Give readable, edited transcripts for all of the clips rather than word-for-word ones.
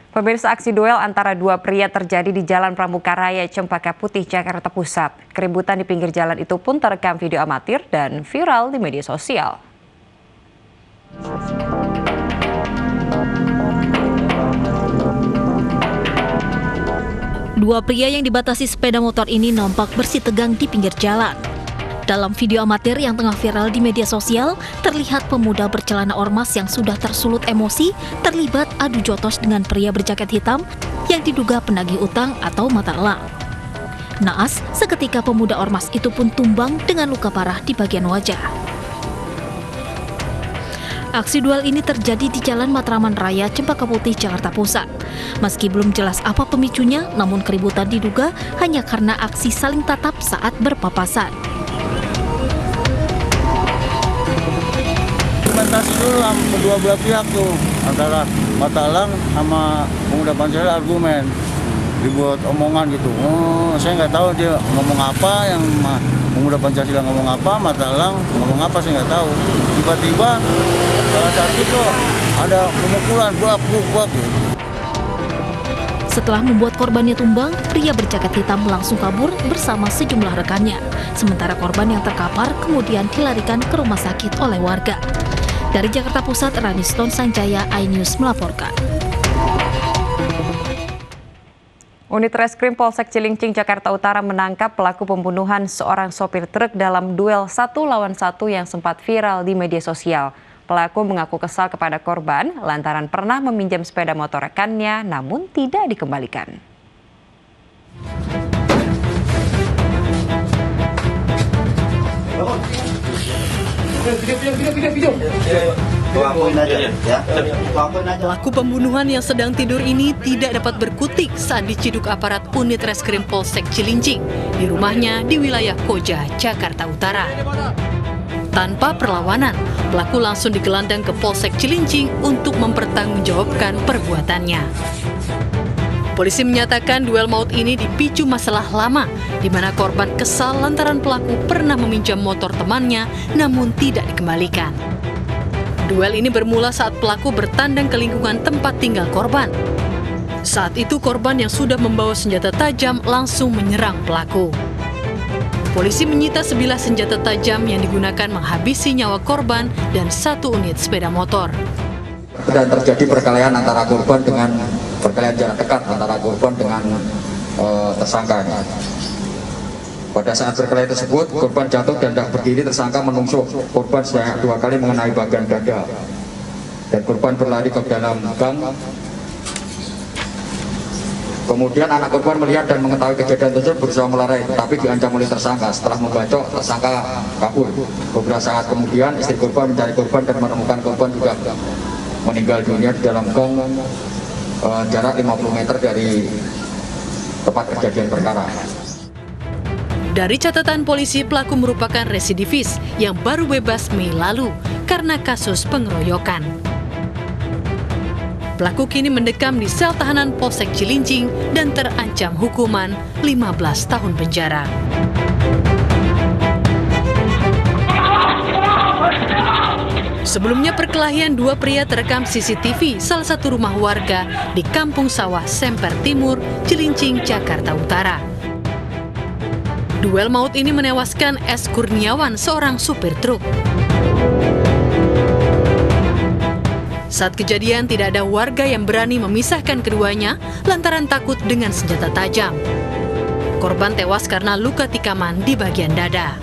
Pemirsa, aksi duel antara dua pria terjadi di Jalan Pramuka Raya, Cempaka Putih, Jakarta Pusat. Keributan di pinggir jalan itu pun terekam video amatir dan viral di media sosial. Dua pria yang dibatasi sepeda motor ini nampak bersitegang di pinggir jalan. Dalam video amatir yang tengah viral di media sosial, terlihat pemuda bercelana ormas yang sudah tersulut emosi terlibat adu jotos dengan pria berjaket hitam yang diduga penagih utang atau mata elang. Naas, seketika pemuda ormas itu pun tumbang dengan luka parah di bagian wajah. Aksi duel ini terjadi di Jalan Matraman Raya, Cempaka Putih, Jakarta Pusat. Meski belum jelas apa pemicunya, namun keributan diduga hanya karena aksi saling tatap saat berpapasan. Argumentasi dulu sama kedua belah pihak tuh, antara mata elang sama pemuda Pancasila argumen. Dibuat omongan gitu, saya nggak tahu dia ngomong apa, yang pemuda Pancasila ngomong apa, mata elang ngomong apa, saya nggak tahu. Tiba-tiba salah satu itu ada pemukulan, buak gitu. Setelah membuat korbannya tumbang, pria berjaket hitam langsung kabur bersama sejumlah rekannya. Sementara korban yang terkapar kemudian dilarikan ke rumah sakit oleh warga. Dari Jakarta Pusat, Raniston Sanjaya, iNews melaporkan. Unit Reskrim Polsek Cilincing, Jakarta Utara menangkap pelaku pembunuhan seorang sopir truk dalam duel 1 lawan 1 yang sempat viral di media sosial. Pelaku mengaku kesal kepada korban lantaran pernah meminjam sepeda motor rekannya namun tidak dikembalikan. Pelaku pembunuhan yang sedang tidur ini tidak dapat berkutik saat diciduk aparat unit Reskrim Polsek Cilincing di rumahnya di wilayah Koja, Jakarta Utara. Tanpa perlawanan, pelaku langsung digelandang ke Polsek Cilincing untuk mempertanggungjawabkan perbuatannya. Polisi menyatakan duel maut ini dipicu masalah lama, di mana korban kesal lantaran pelaku pernah meminjam motor temannya namun tidak dikembalikan. Duel ini bermula saat pelaku bertandang ke lingkungan tempat tinggal korban. Saat itu korban yang sudah membawa senjata tajam langsung menyerang pelaku. Polisi menyita sebilah senjata tajam yang digunakan menghabisi nyawa korban dan 1 unit sepeda motor. Dan terjadi perkelahian antara korban dengan perkelahian jarak dekat antara korban dengan tersangkanya. Pada saat berkelahi tersebut, korban jatuh dan tidak berdiri, tersangka menusuk korban sebanyak 2 kali mengenai bagian dada. Dan korban berlari ke dalam gang. Kemudian anak korban melihat dan mengetahui kejadian tersebut berusaha melerai, tetapi diancam oleh tersangka. Setelah membacok, tersangka kabur. Beberapa saat kemudian istri korban mencari korban dan menemukan korban juga meninggal dunia di dalam gang jarak 50 meter dari tempat kejadian perkara. Dari catatan polisi, pelaku merupakan residivis yang baru bebas Mei lalu karena kasus pengeroyokan. Pelaku kini mendekam di sel tahanan Polsek Cilincing dan terancam hukuman 15 tahun penjara. Sebelumnya perkelahian dua pria terekam CCTV salah satu rumah warga di Kampung Sawah, Semper Timur, Cilincing, Jakarta Utara. Duel maut ini menewaskan S. Kurniawan, seorang supir truk. Saat kejadian tidak ada warga yang berani memisahkan keduanya lantaran takut dengan senjata tajam. Korban tewas karena luka tikaman di bagian dada.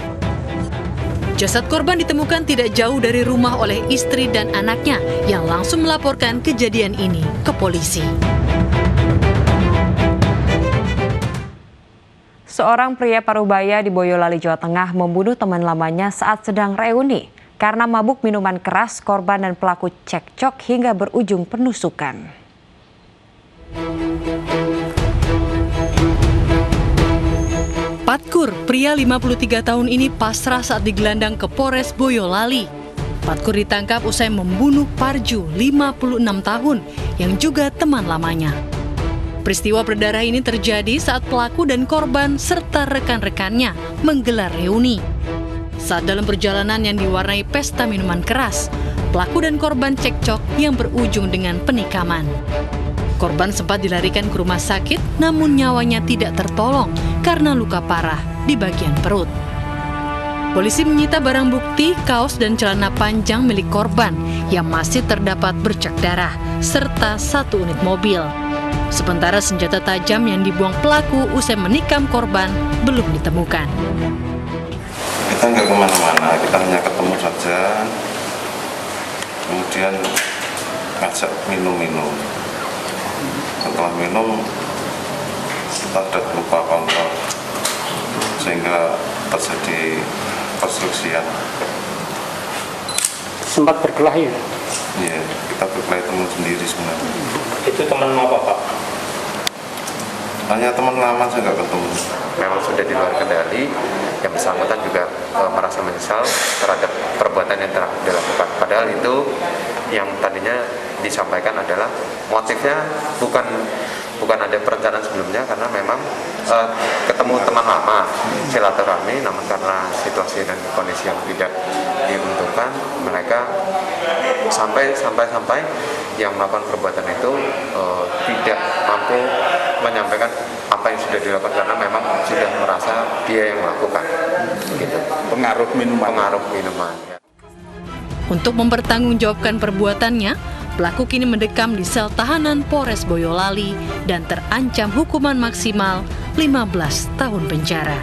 Jasad korban ditemukan tidak jauh dari rumah oleh istri dan anaknya yang langsung melaporkan kejadian ini ke polisi. Seorang pria Parubaya di Boyolali, Jawa Tengah membunuh teman lamanya saat sedang reuni. Karena mabuk minuman keras, korban dan pelaku cekcok hingga berujung penusukan. Patkur, pria 53 tahun ini pasrah saat digelandang ke Polres Boyolali. Patkur ditangkap usai membunuh Parju, 56 tahun, yang juga teman lamanya. Peristiwa berdarah ini terjadi saat pelaku dan korban serta rekan-rekannya menggelar reuni. Saat dalam perjalanan yang diwarnai pesta minuman keras, pelaku dan korban cekcok yang berujung dengan penikaman. Korban sempat dilarikan ke rumah sakit, namun nyawanya tidak tertolong karena luka parah di bagian perut. Polisi menyita barang bukti, kaos dan celana panjang milik korban yang masih terdapat bercak darah, serta 1 unit mobil. Sementara senjata tajam yang dibuang pelaku usai menikam korban belum ditemukan. Kita nggak kemana-mana, kita hanya ketemu saja, kemudian ngajak minum-minum. Setelah minum, kita ada lupa kontrol, sehingga terjadi perselisihan. Sempat berkelahi ya? Iya, kita berkelahi teman sendiri sebenarnya. Itu teman apa Pak? Hanya teman lama saya nggak ketemu. Memang sudah di luar kendali, yang bersangkutan juga merasa menyesal terhadap perbuatan yang telah dilakukan. Padahal itu yang tadinya disampaikan adalah motifnya bukan ada perencanaan sebelumnya, karena memang ketemu teman lama, silaturahmi, namun karena situasi dan kondisi yang tidak diuntungkan, mereka sampai yang melakukan perbuatan itu tidak mampu menyampaikan apa yang sudah dilakukan karena memang sudah merasa dia yang melakukan. Gitu. Pengaruh minuman. Ya. Untuk mempertanggungjawabkan perbuatannya, pelaku kini mendekam di sel tahanan Polres Boyolali dan terancam hukuman maksimal 15 tahun penjara.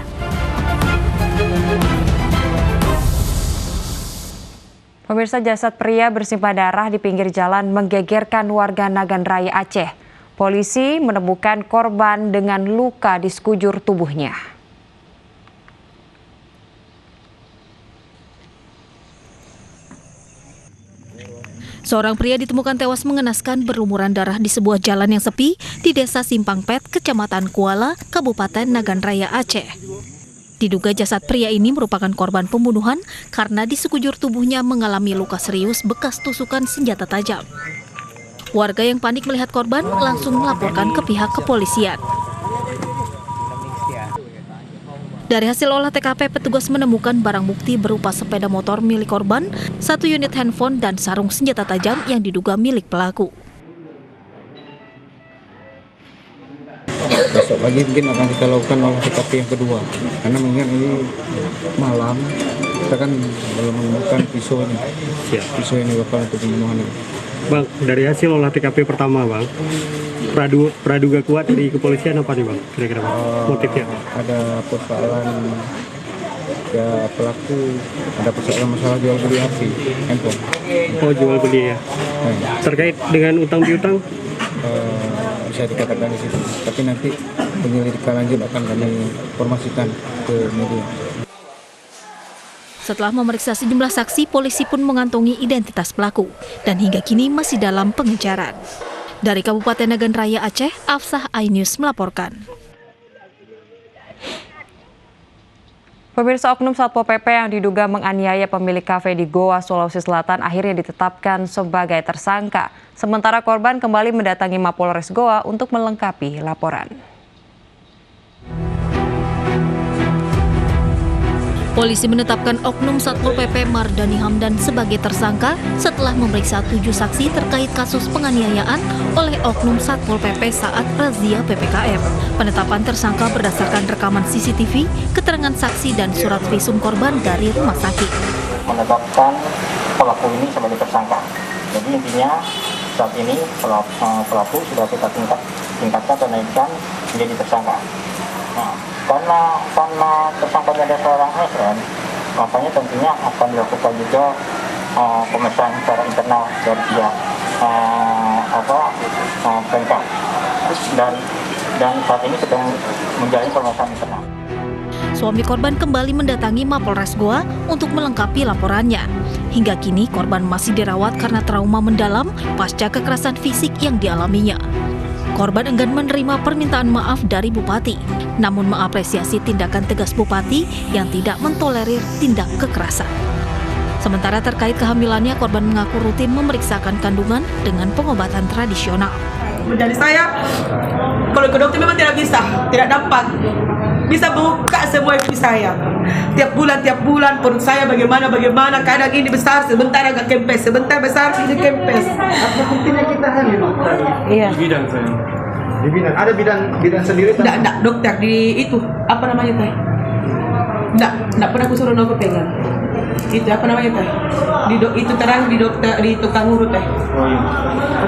Pemirsa, jasad pria bersimpah darah di pinggir jalan menggegerkan warga Nagan Raya Aceh. Polisi menemukan korban dengan luka di sekujur tubuhnya. Seorang pria ditemukan tewas mengenaskan berlumuran darah di sebuah jalan yang sepi di Desa Simpang Pet, Kecamatan Kuala, Kabupaten Nagan Raya, Aceh. Diduga jasad pria ini merupakan korban pembunuhan karena di sekujur tubuhnya mengalami luka serius bekas tusukan senjata tajam. Warga yang panik melihat korban langsung melaporkan ke pihak kepolisian. Dari hasil olah TKP, petugas menemukan barang bukti berupa sepeda motor milik korban, 1 unit handphone, dan sarung senjata tajam yang diduga milik pelaku. Besok pagi mungkin akan kita lakukan olah TKP yang kedua, karena mengingat ini malam, kita kan belum menemukan pisaunya. Pisau yang digunakan untuk pembunuhan ini. Bang, dari hasil olah TKP pertama Bang, praduga kuat dari kepolisian apa nih Bang? Kira-kira motifnya? Ada persoalan ya, pelaku ada persoalan masalah jual beli HP handphone. Oh, jual beli ya. Terkait dengan utang piutang? Bisa dikatakan di situ, tapi nanti penyelidikan lanjut akan kami informasikan ke media. Setelah memeriksa sejumlah saksi, polisi pun mengantongi identitas pelaku dan hingga kini masih dalam pengejaran. Dari Kabupaten Nagan Raya, Aceh, Afsah iNews melaporkan. Pemirsa, oknum Satpol PP yang diduga menganiaya pemilik kafe di Goa, Sulawesi Selatan akhirnya ditetapkan sebagai tersangka. Sementara korban kembali mendatangi Mapolres Goa untuk melengkapi laporan. Polisi menetapkan oknum Satpol PP Mardani Hamdan sebagai tersangka setelah memeriksa 7 saksi terkait kasus penganiayaan oleh oknum Satpol PP saat razia PPKM. Penetapan tersangka berdasarkan rekaman CCTV, keterangan saksi dan surat visum korban dari rumah sakit. Menetapkan pelaku ini sebagai tersangka. Jadi intinya saat ini pelaku sudah kita tingkatkan atau naikkan menjadi tersangka. Nah, karena tersangkanya ada seorang ASN, makanya tentunya akan dilakukan juga pemeriksaan secara internal dari pihak Pemkab dan saat ini sedang menjalani pemeriksaan internal. Suami korban kembali mendatangi Mapolres Goa untuk melengkapi laporannya. Hingga kini korban masih dirawat karena trauma mendalam pasca kekerasan fisik yang dialaminya. Korban enggan menerima permintaan maaf dari Bupati, namun mengapresiasi tindakan tegas Bupati yang tidak mentolerir tindak kekerasan. Sementara terkait kehamilannya, korban mengaku rutin memeriksakan kandungan dengan pengobatan tradisional. Dari saya, kalau ke dokter memang tidak bisa, tidak dapat. bisa buka semua FB saya. Tiap bulan perut saya bagaimana, kadang ini besar, sebentar agak kempes, sebentar besar, ini kempes. Apa pentingnya kita hamil? Iya. Di bidang saya. Di bidang, ada bidang sendiri? Enggak, dokter, di itu, apa namanya teh? Enggak pernah aku suruh nopo pegang. Itu apa namanya teh? Itu terang di dokter, di tukang urut teh. Oh iya.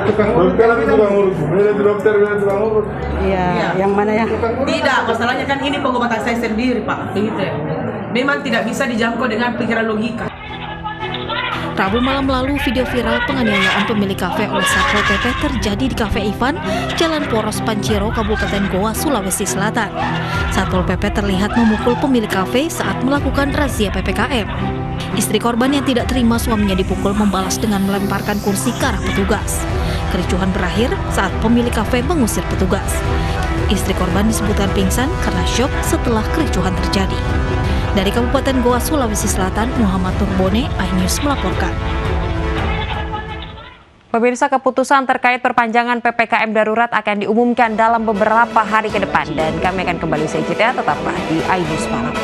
Tukang urut, kalau tukang urut, beda dokter, beda tukang urut. Iya, yang mana ya? Tidak, masalahnya kan ini pengobatan saya sendiri, Pak. Begitu ya. Memang tidak bisa dijangkau dengan pikiran logika. Rabu malam lalu, video viral penganiayaan pemilik kafe oleh Satpol PP terjadi di Kafe Ivan, Jalan Poros Panciro, Kabupaten Goa, Sulawesi Selatan. Satpol PP terlihat memukul pemilik kafe saat melakukan razia PPKM. Istri korban yang tidak terima suaminya dipukul membalas dengan melemparkan kursi ke arah petugas. Kericuhan berakhir saat pemilik kafe mengusir petugas. Istri korban disebutkan pingsan karena syok setelah kericuhan terjadi. Dari Kabupaten Goa, Sulawesi Selatan, Muhammad Turbone, iNews melaporkan. Pemirsa, keputusan terkait perpanjangan PPKM darurat akan diumumkan dalam beberapa hari ke depan dan kami akan kembali usai jeda, tetaplah di iNews Malam.